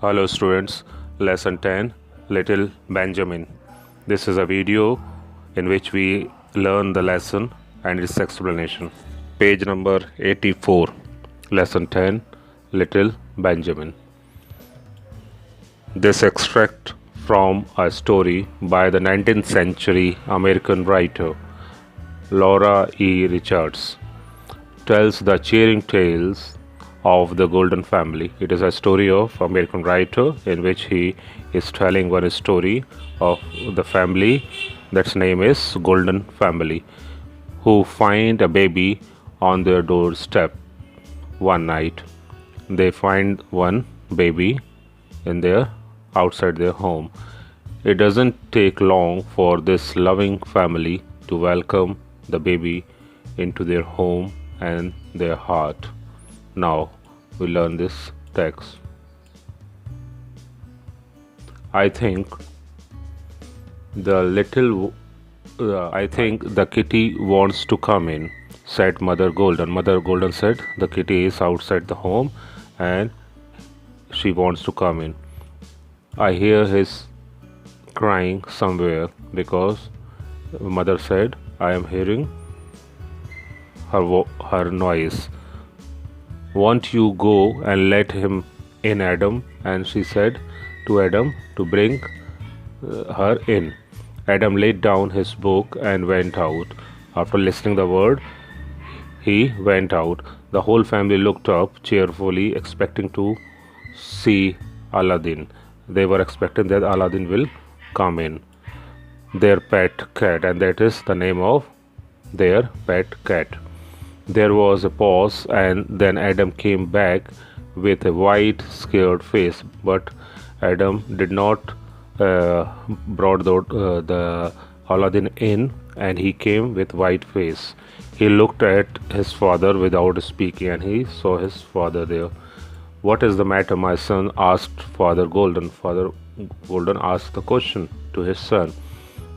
Hello students, lesson 10, Little Benjamin. This is a video in which we learn the lesson and its explanation. Page number 84, lesson 10, Little Benjamin. This extract from a story by the 19th century American writer Laura E. Richards tells the cheering tales of the Golden family. It is a story of American writer in which he is telling one story of the family that's name is Golden family, who find a baby on their doorstep one night. They find one baby in their outside their home. It doesn't take long for this loving family to welcome the baby into their home and their heart. Now we learn this text. I think the kitty wants to come in, said Mother Golden. Mother Golden said the kitty is outside the home and she wants to come in. I hear his crying somewhere because Mother said I am hearing her noise. Won't you go and let him in, Adam? And she said to Adam to bring her in. Adam laid down his book and went out. After listening the word, he went out. The whole family looked up cheerfully, expecting to see Aladdin. They were expecting that Aladdin will come in. Their pet cat, and that is the name of their pet cat. There was a pause, and then Adam came back with a white, scared face. But Adam did not brought the Aladdin in, and he came with white face. He looked at his father without speaking, and he saw his father there. What is the matter, my son? Asked Father Golden. Father Golden asked the question to his son.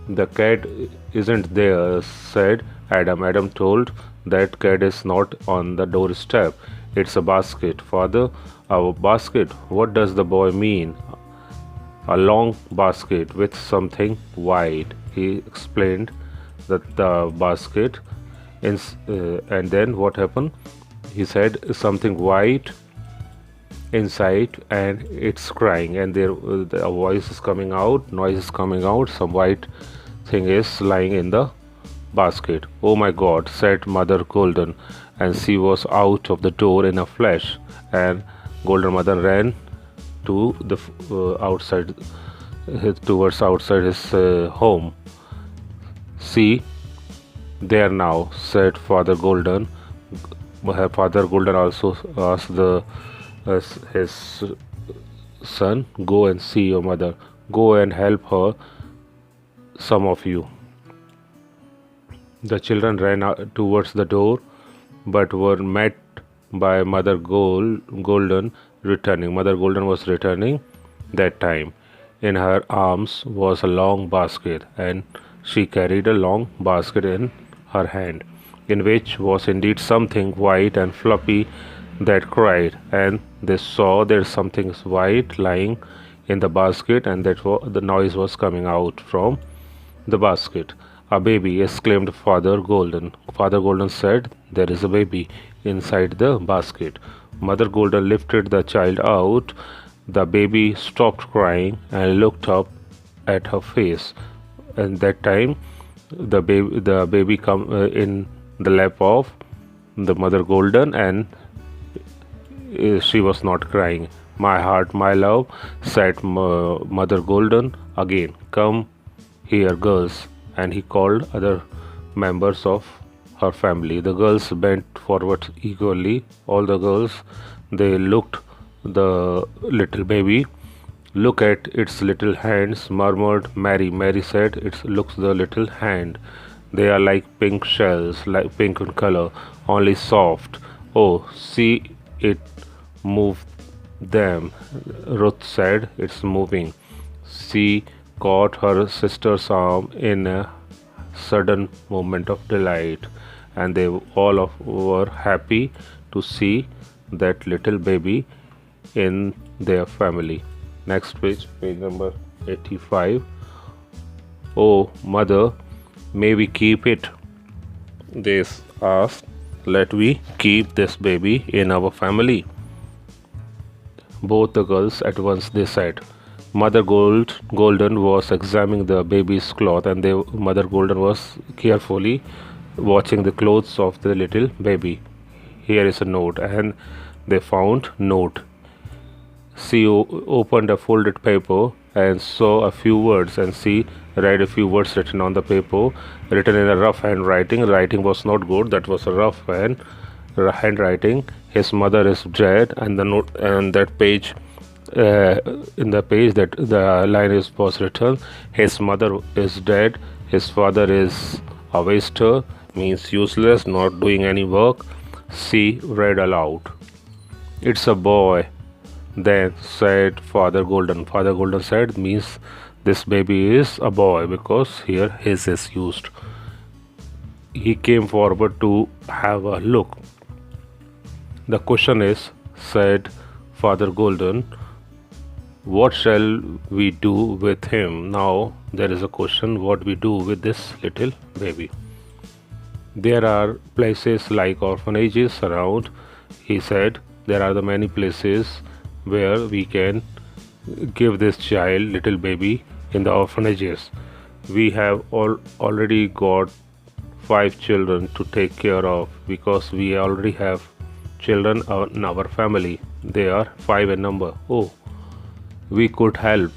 The cat isn't there, said Adam. Adam told that cat is not on the doorstep. It's a basket. Father, a basket? What does the boy mean? A long basket with something white. He explained that the basket, and then what happened? He said something white inside, and it's crying, and there a voice is coming out, noise is coming out. Some white thing is lying in the basket. Oh my God, said Mother Golden, and she was out of the door in a flash. And Golden Mother ran to the outside, towards outside his home. See, there now, said Father Golden. Father Golden also asked his son, go and see your mother. Go and help her, some of you. The children ran towards the door, but were met by Mother Golden returning. Mother Golden was returning that time. In her arms was a long basket, and she carried a long basket in her hand, in which was indeed something white and fluffy that cried. And they saw there something white lying in the basket, and that the noise was coming out from the basket. A baby, exclaimed Father Golden. Father Golden said, there is a baby inside the basket. Mother Golden lifted the child out. The baby stopped crying and looked up at her face. And that time, the baby come in the lap of the Mother Golden, and she was not crying. My heart, my love, said Mother Golden again. Come here, girls. And he called other members of her family. The girls bent forward eagerly. All the girls, they looked the little baby. Look at its little hands, murmured Mary. Mary said, it looks the little hand. They are like pink shells, like pink in color, only soft. Oh, see it move them. Ruth said, it's moving. She caught her sister's arm in a sudden moment of delight, and they all were happy to see that little baby in their family. Next page, page number 85. Oh, mother, may we keep it? They asked. Let we keep this baby in our family. Both the girls at once they said. Mother Golden was examining the baby's cloth, and Mother Golden was carefully watching the clothes of the little baby. Here is a note, and they found note. She opened a folded paper and saw a few words, and she read a few words written on the paper, written in a rough handwriting. Writing was not good. That was a rough handwriting. His mother is dead, and the note and that page. In the page that the line was written, his mother is dead, his father is a waster, means useless, not doing any work. She read aloud. It's a boy, then said Father Golden. Father Golden said means this baby is a boy, because here his is used. He came forward to have a look. The question is, said Father Golden, what shall we do with him? Now there is a question, what we do with this little baby. There are places like orphanages around, he said. There are the many places where we can give this child, little baby, in the orphanages. We have already got 5 children to take care of, because we already have children in our family. They are 5 in number. Oh, we could help,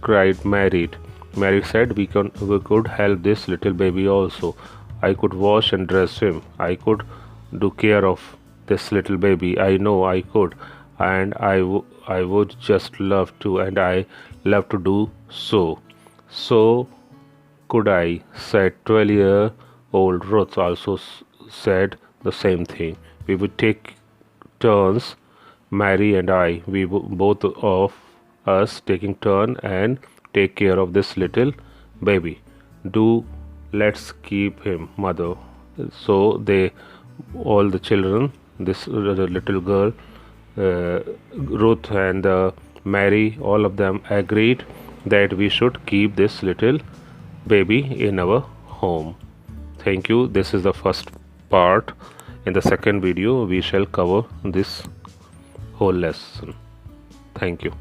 cried Mary. Mary said, we could help this little baby also. I could wash and dress him. I could do care of this little baby. I know I could, and I would just love to, and I love to do so. So could I, said 12-year-old Ruth. Also said the same thing. We would take turns, Mary and I. We both of us taking turn and take care of this little baby. Let's keep him, mother. So all the children, this little girl, Ruth and Mary, all of them agreed that we should keep this little baby in our home. Thank you. This is the first part. In the second video we shall cover this whole lesson. Thank you.